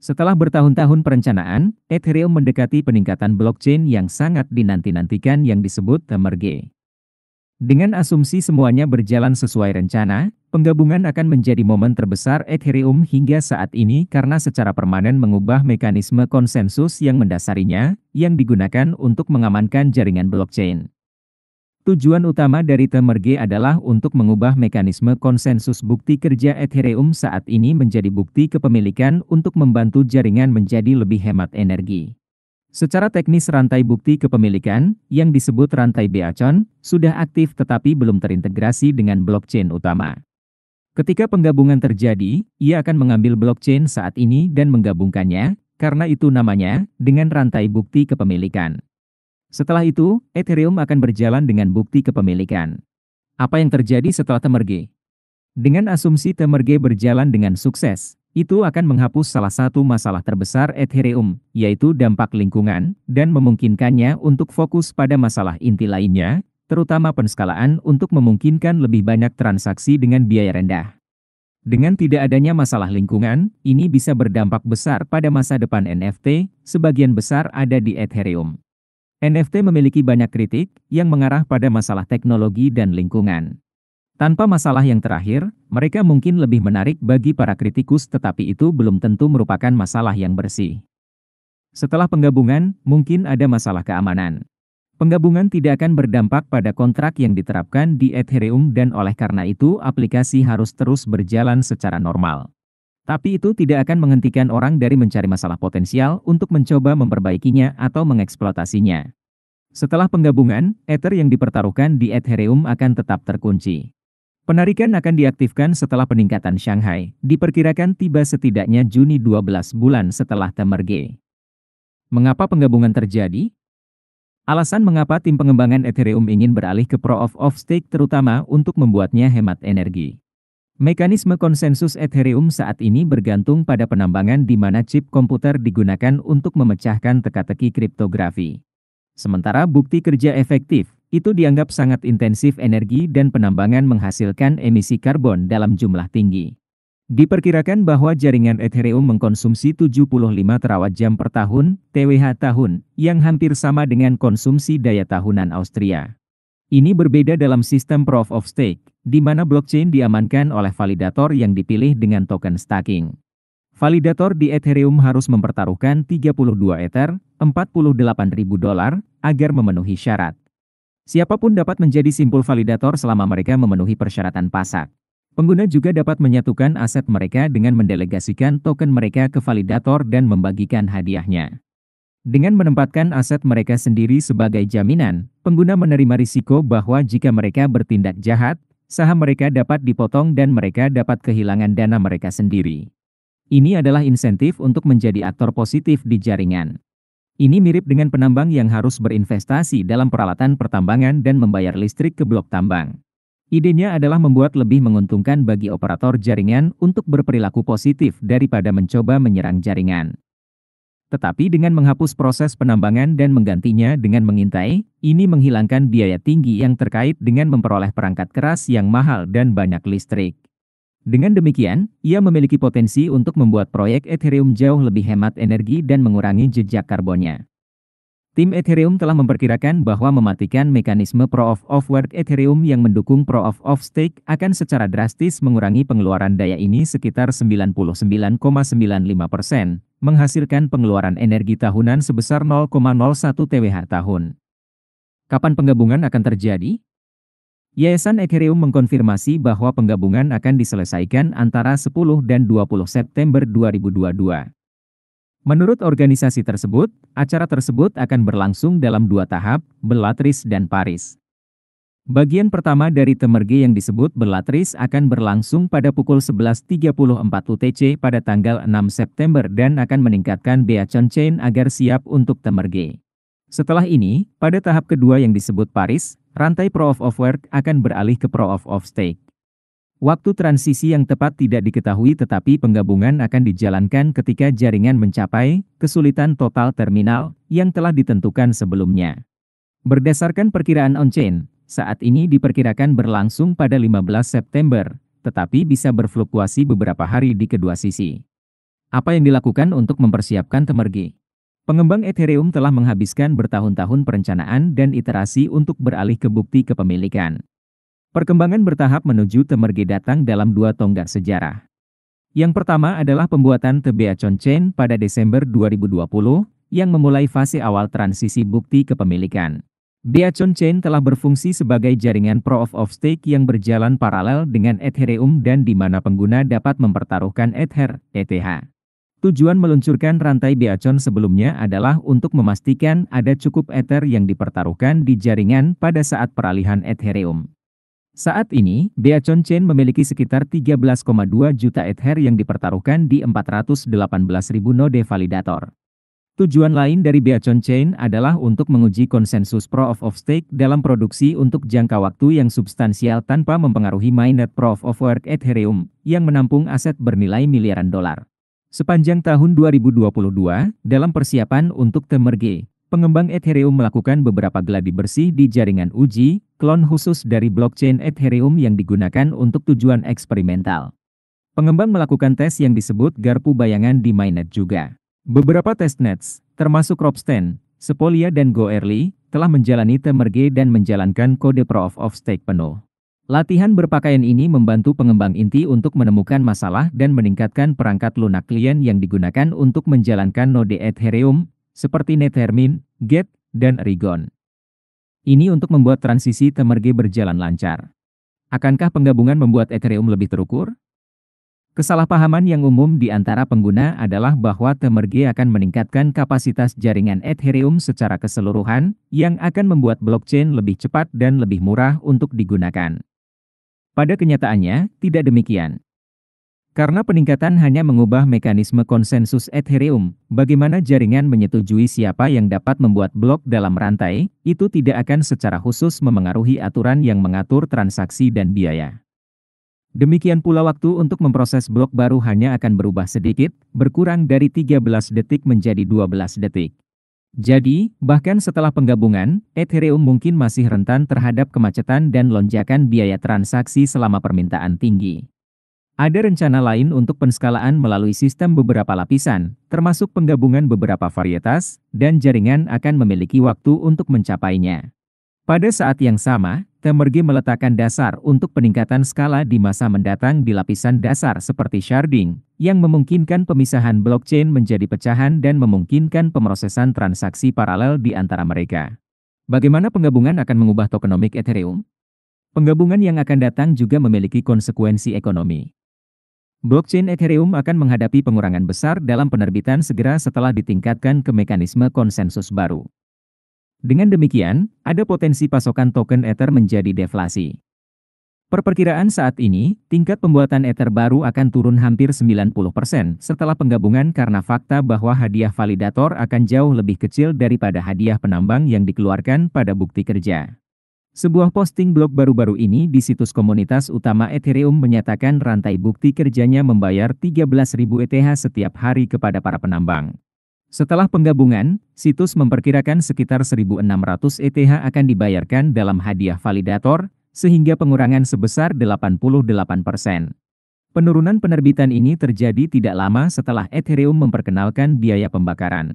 Setelah bertahun-tahun perencanaan, Ethereum mendekati peningkatan blockchain yang sangat dinanti-nantikan yang disebut Temerge. Dengan asumsi semuanya berjalan sesuai rencana, penggabungan akan menjadi momen terbesar Ethereum hingga saat ini karena secara permanen mengubah mekanisme konsensus yang mendasarinya, yang digunakan untuk mengamankan jaringan blockchain. Tujuan utama dari Temerge adalah untuk mengubah mekanisme konsensus bukti kerja Ethereum saat ini menjadi bukti kepemilikan untuk membantu jaringan menjadi lebih hemat energi. Secara teknis rantai bukti kepemilikan, yang disebut rantai Beacon, sudah aktif tetapi belum terintegrasi dengan blockchain utama. Ketika penggabungan terjadi, ia akan mengambil blockchain saat ini dan menggabungkannya, karena itu namanya, dengan rantai bukti kepemilikan. Setelah itu, Ethereum akan berjalan dengan bukti kepemilikan. Apa yang terjadi setelah Temerge? Dengan asumsi Temerge berjalan dengan sukses, itu akan menghapus salah satu masalah terbesar Ethereum, yaitu dampak lingkungan, dan memungkinkannya untuk fokus pada masalah inti lainnya, terutama penskalaan untuk memungkinkan lebih banyak transaksi dengan biaya rendah. Dengan tidak adanya masalah lingkungan, ini bisa berdampak besar pada masa depan NFT, sebagian besar ada di Ethereum. NFT memiliki banyak kritik yang mengarah pada masalah teknologi dan lingkungan. Tanpa masalah yang terakhir, mereka mungkin lebih menarik bagi para kritikus tetapi itu belum tentu merupakan masalah yang bersih. Setelah penggabungan, mungkin ada masalah keamanan. Penggabungan tidak akan berdampak pada kontrak yang diterapkan di Ethereum dan oleh karena itu aplikasi harus terus berjalan secara normal. Tapi itu tidak akan menghentikan orang dari mencari masalah potensial untuk mencoba memperbaikinya atau mengeksploitasinya. Setelah penggabungan, Ether yang dipertaruhkan di Ethereum akan tetap terkunci. Penarikan akan diaktifkan setelah peningkatan Shanghai, diperkirakan tiba setidaknya Juni 12 bulan setelah Temerge. Mengapa penggabungan terjadi? Alasan mengapa tim pengembangan Ethereum ingin beralih ke Proof of Stake terutama untuk membuatnya hemat energi. Mekanisme konsensus Ethereum saat ini bergantung pada penambangan di mana chip komputer digunakan untuk memecahkan teka-teki kriptografi. Sementara bukti kerja efektif, itu dianggap sangat intensif energi dan penambangan menghasilkan emisi karbon dalam jumlah tinggi. Diperkirakan bahwa jaringan Ethereum mengkonsumsi 75 terawatt-jam per tahun, TWh tahun, yang hampir sama dengan konsumsi daya tahunan Austria. Ini berbeda dalam sistem Proof of Stake, di mana blockchain diamankan oleh validator yang dipilih dengan token staking. Validator di Ethereum harus mempertaruhkan 32 Ether, $48.000, agar memenuhi syarat. Siapapun dapat menjadi simpul validator selama mereka memenuhi persyaratan pasak. Pengguna juga dapat menyatukan aset mereka dengan mendelegasikan token mereka ke validator dan membagikan hadiahnya. Dengan menempatkan aset mereka sendiri sebagai jaminan, pengguna menerima risiko bahwa jika mereka bertindak jahat, saham mereka dapat dipotong dan mereka dapat kehilangan dana mereka sendiri. Ini adalah insentif untuk menjadi aktor positif di jaringan. Ini mirip dengan penambang yang harus berinvestasi dalam peralatan pertambangan dan membayar listrik ke blok tambang. Idenya adalah membuat lebih menguntungkan bagi operator jaringan untuk berperilaku positif daripada mencoba menyerang jaringan. Tetapi dengan menghapus proses penambangan dan menggantinya dengan mengintai, ini menghilangkan biaya tinggi yang terkait dengan memperoleh perangkat keras yang mahal dan banyak listrik. Dengan demikian, ia memiliki potensi untuk membuat proyek Ethereum jauh lebih hemat energi dan mengurangi jejak karbonnya. Tim Ethereum telah memperkirakan bahwa mematikan mekanisme Proof of Work Ethereum yang mendukung Proof of Stake akan secara drastis mengurangi pengeluaran daya ini sekitar 99,95%, menghasilkan pengeluaran energi tahunan sebesar 0,01 TWh tahun. Kapan penggabungan akan terjadi? Yayasan Ethereum mengkonfirmasi bahwa penggabungan akan diselesaikan antara 10 dan 20 September 2022. Menurut organisasi tersebut, acara tersebut akan berlangsung dalam 2 tahap, Bellatrix dan Paris. Bagian pertama dari Temerge yang disebut Bellatrix akan berlangsung pada pukul 11.34 UTC pada tanggal 6 September dan akan meningkatkan Beacon Chain agar siap untuk Temerge. Setelah ini, pada tahap kedua yang disebut Paris, rantai Proof of Work akan beralih ke Proof of Stake. Waktu transisi yang tepat tidak diketahui tetapi penggabungan akan dijalankan ketika jaringan mencapai kesulitan total terminal yang telah ditentukan sebelumnya. Berdasarkan perkiraan on-chain, saat ini diperkirakan berlangsung pada 15 September, tetapi bisa berfluktuasi beberapa hari di kedua sisi. Apa yang dilakukan untuk mempersiapkan Temerge? Pengembang Ethereum telah menghabiskan bertahun-tahun perencanaan dan iterasi untuk beralih ke bukti kepemilikan. Perkembangan bertahap menuju Temerge datang dalam dua tonggak sejarah. Yang pertama adalah pembuatan The Beacon Chain pada Desember 2020, yang memulai fase awal transisi bukti kepemilikan. Beacon Chain telah berfungsi sebagai jaringan Proof of Stake yang berjalan paralel dengan Ethereum dan di mana pengguna dapat mempertaruhkan Ether, ETH. Tujuan meluncurkan rantai Beacon sebelumnya adalah untuk memastikan ada cukup Ether yang dipertaruhkan di jaringan pada saat peralihan Ethereum. Saat ini, Beacon Chain memiliki sekitar 13,2 juta Ether yang dipertaruhkan di 418.000 node validator. Tujuan lain dari Beacon Chain adalah untuk menguji konsensus Proof of Stake dalam produksi untuk jangka waktu yang substansial tanpa mempengaruhi mainnet Proof of Work Ethereum, yang menampung aset bernilai miliaran dolar. Sepanjang tahun 2022, dalam persiapan untuk Temerge, pengembang Ethereum melakukan beberapa gladi bersih di jaringan uji, klon khusus dari blockchain Ethereum yang digunakan untuk tujuan eksperimental. Pengembang melakukan tes yang disebut garpu bayangan di mainnet juga. Beberapa testnets, termasuk Ropsten, Sepolia dan Goerli, telah menjalani Temerge dan menjalankan kode Proof of Stake penuh. Latihan berpakaian ini membantu pengembang inti untuk menemukan masalah dan meningkatkan perangkat lunak klien yang digunakan untuk menjalankan node Ethereum, seperti Nethermin, Gate, dan Rigon. Ini untuk membuat transisi Temerge berjalan lancar. Akankah penggabungan membuat Ethereum lebih terukur? Kesalahpahaman yang umum di antara pengguna adalah bahwa Temerge akan meningkatkan kapasitas jaringan Ethereum secara keseluruhan, yang akan membuat blockchain lebih cepat dan lebih murah untuk digunakan. Pada kenyataannya, tidak demikian. Karena peningkatan hanya mengubah mekanisme konsensus Ethereum, bagaimana jaringan menyetujui siapa yang dapat membuat blok dalam rantai, itu tidak akan secara khusus memengaruhi aturan yang mengatur transaksi dan biaya. Demikian pula waktu untuk memproses blok baru hanya akan berubah sedikit, berkurang dari 13 detik menjadi 12 detik. Jadi, bahkan setelah penggabungan, Ethereum mungkin masih rentan terhadap kemacetan dan lonjakan biaya transaksi selama permintaan tinggi. Ada rencana lain untuk penskalaan melalui sistem beberapa lapisan, termasuk penggabungan beberapa varietas, dan jaringan akan memiliki waktu untuk mencapainya. Pada saat yang sama, Temerge meletakkan dasar untuk peningkatan skala di masa mendatang di lapisan dasar seperti sharding, yang memungkinkan pemisahan blockchain menjadi pecahan dan memungkinkan pemrosesan transaksi paralel di antara mereka. Bagaimana penggabungan akan mengubah tokenomics Ethereum? Penggabungan yang akan datang juga memiliki konsekuensi ekonomi. Blockchain Ethereum akan menghadapi pengurangan besar dalam penerbitan segera setelah ditingkatkan ke mekanisme konsensus baru. Dengan demikian, ada potensi pasokan token Ether menjadi deflasi. Perkiraan saat ini, tingkat pembuatan Ether baru akan turun hampir 90% setelah penggabungan karena fakta bahwa hadiah validator akan jauh lebih kecil daripada hadiah penambang yang dikeluarkan pada bukti kerja. Sebuah posting blog baru-baru ini di situs komunitas utama Ethereum menyatakan rantai bukti kerjanya membayar 13.000 ETH setiap hari kepada para penambang. Setelah penggabungan, situs memperkirakan sekitar 1.600 ETH akan dibayarkan dalam hadiah validator, sehingga pengurangan sebesar 88%. Penurunan penerbitan ini terjadi tidak lama setelah Ethereum memperkenalkan biaya pembakaran.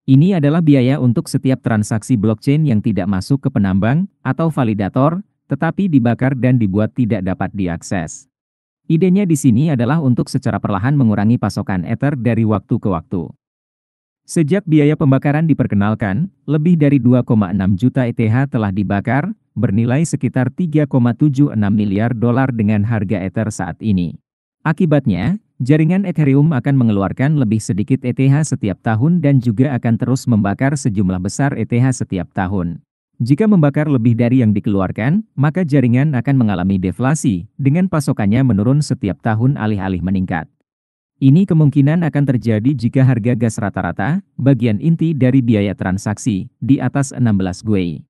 Ini adalah biaya untuk setiap transaksi blockchain yang tidak masuk ke penambang atau validator, tetapi dibakar dan dibuat tidak dapat diakses. Idenya di sini adalah untuk secara perlahan mengurangi pasokan Ether dari waktu ke waktu. Sejak biaya pembakaran diperkenalkan, lebih dari 2,6 juta ETH telah dibakar, bernilai sekitar 3,76 miliar dolar dengan harga Ether saat ini. Akibatnya, jaringan Ethereum akan mengeluarkan lebih sedikit ETH setiap tahun dan juga akan terus membakar sejumlah besar ETH setiap tahun. Jika membakar lebih dari yang dikeluarkan, maka jaringan akan mengalami deflasi, dengan pasokannya menurun setiap tahun alih-alih meningkat. Ini kemungkinan akan terjadi jika harga gas rata-rata, bagian inti dari biaya transaksi, di atas 16 GWI.